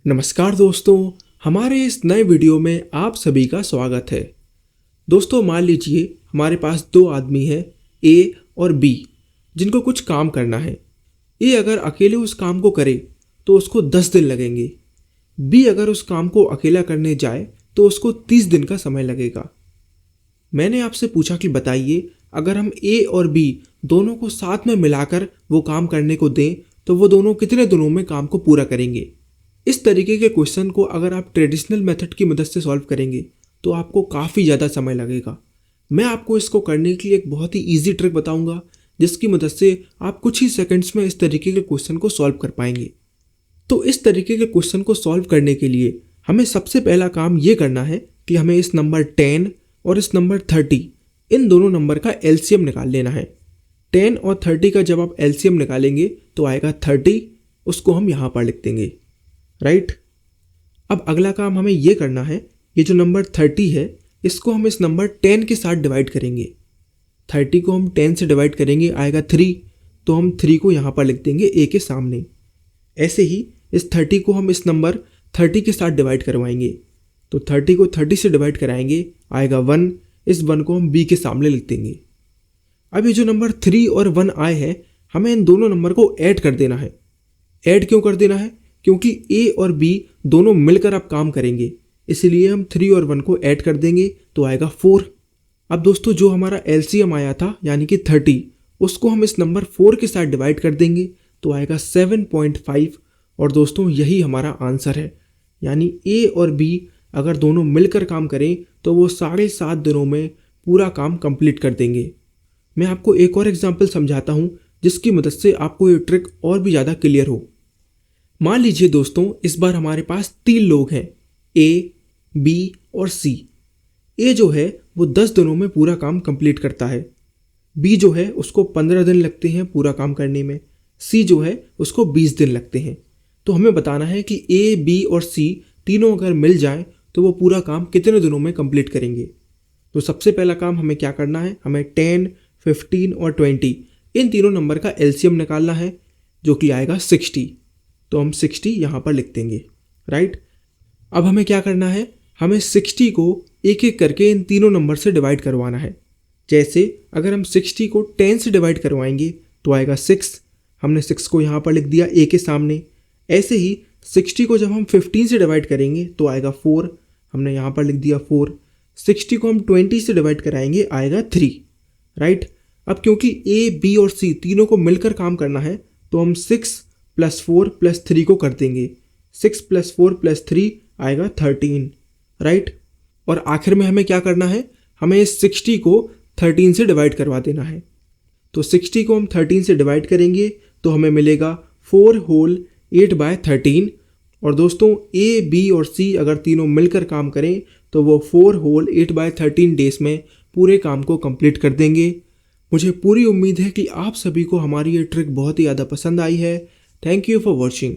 नमस्कार दोस्तों, हमारे इस नए वीडियो में आप सभी का स्वागत है। दोस्तों मान लीजिए हमारे पास दो आदमी हैं ए और बी, जिनको कुछ काम करना है। ए अगर अकेले उस काम को करे तो उसको 10 दिन लगेंगे। बी अगर उस काम को अकेला करने जाए तो उसको 30 दिन का समय लगेगा। मैंने आपसे पूछा कि बताइए, अगर हम ए और बी दोनों को साथ में मिलाकर वो काम करने को दें तो वो दोनों कितने दिनों में काम को पूरा करेंगे। इस तरीके के क्वेश्चन को अगर आप ट्रेडिशनल मेथड की मदद से सॉल्व करेंगे तो आपको काफ़ी ज़्यादा समय लगेगा। मैं आपको इसको करने के लिए एक बहुत ही ईजी ट्रिक बताऊंगा, जिसकी मदद से आप कुछ ही सेकंड्स में इस तरीके के क्वेश्चन को सॉल्व कर पाएंगे। तो इस तरीके के क्वेश्चन को सॉल्व करने के लिए हमें सबसे पहला काम ये करना है कि हमें इस नंबर 10 और इस नंबर 30 इन दोनों नंबर का एलसीएम निकाल लेना है। 10 और 30 का जब आप एलसीएम निकालेंगे तो आएगा 30, उसको हम यहाँ पर लिख देंगे, राइट। अब अगला काम हमें यह करना है, ये जो नंबर 30 है इसको हम इस नंबर 10 के साथ डिवाइड करेंगे। 30 को हम 10 से डिवाइड करेंगे, आएगा 3, तो हम 3 को यहाँ पर लिख देंगे ए के सामने। ऐसे ही इस 30 को हम इस नंबर 30 के साथ डिवाइड करवाएंगे, तो 30 को 30 से डिवाइड कराएंगे, आएगा 1, इस 1 को हम बी के सामने लिख देंगे। अब ये जो नंबर 3 और 1 आए हैं, हमें इन दोनों नंबर को ऐड कर देना है। ऐड क्यों कर देना है? क्योंकि ए और बी दोनों मिलकर अब काम करेंगे, इसलिए हम 3 और 1 को ऐड कर देंगे, तो आएगा 4। अब दोस्तों जो हमारा एलसीएम आया था यानी कि 30, उसको हम इस नंबर 4 के साथ डिवाइड कर देंगे, तो आएगा 7.5। और दोस्तों यही हमारा आंसर है, यानी ए और बी अगर दोनों मिलकर काम करें तो वो 7.5 दिनों में पूरा काम कंप्लीट कर देंगे। मैं आपको एक और एग्जाम्पल समझाता हूँ, जिसकी मदद से आपको ये ट्रिक और भी ज़्यादा क्लियर हो। मान लीजिए दोस्तों इस बार हमारे पास 3 लोग हैं, ए, बी और सी। ए जो है वो 10 दिनों में पूरा काम कंप्लीट करता है, बी जो है उसको 15 दिन लगते हैं पूरा काम करने में, सी जो है उसको 20 दिन लगते हैं। तो हमें बताना है कि ए, बी और सी तीनों अगर मिल जाएं तो वो पूरा काम कितने दिनों में कंप्लीट करेंगे। तो सबसे पहला काम हमें क्या करना है, हमें 10, 15 और 20 इन तीनों नंबर का एलसीएम निकालना है, जो कि आएगा 60। तो हम 60 यहाँ पर लिख देंगे, राइट। अब हमें क्या करना है, हमें 60 को एक एक करके इन तीनों नंबर से डिवाइड करवाना है। जैसे अगर हम 60 को 10 से डिवाइड करवाएंगे तो आएगा 6, हमने 6 को यहाँ पर लिख दिया ए के सामने। ऐसे ही 60 को जब हम 15 से डिवाइड करेंगे तो आएगा 4, हमने यहाँ पर लिख दिया 4। 60 को हम 20 से डिवाइड कराएंगे, आएगा 3, राइट। अब क्योंकि ए, बी और सी तीनों को मिलकर काम करना है तो हम 6 + 4 + 3 को कर देंगे। 6 + 4 + 3 आएगा 13, राइट। और आखिर में हमें क्या करना है, हमें इस 60 को 13 से डिवाइड करवा देना है। तो 60 को हम 13 से डिवाइड करेंगे तो हमें मिलेगा 4 होल 8/13। और दोस्तों ए, बी और सी अगर तीनों मिलकर काम करें तो वो 4 होल 8/13 डेज में पूरे काम को कंप्लीट कर देंगे। मुझे पूरी उम्मीद है कि आप सभी को हमारी ये ट्रिक बहुत ही ज़्यादा पसंद आई है। Thank you for watching.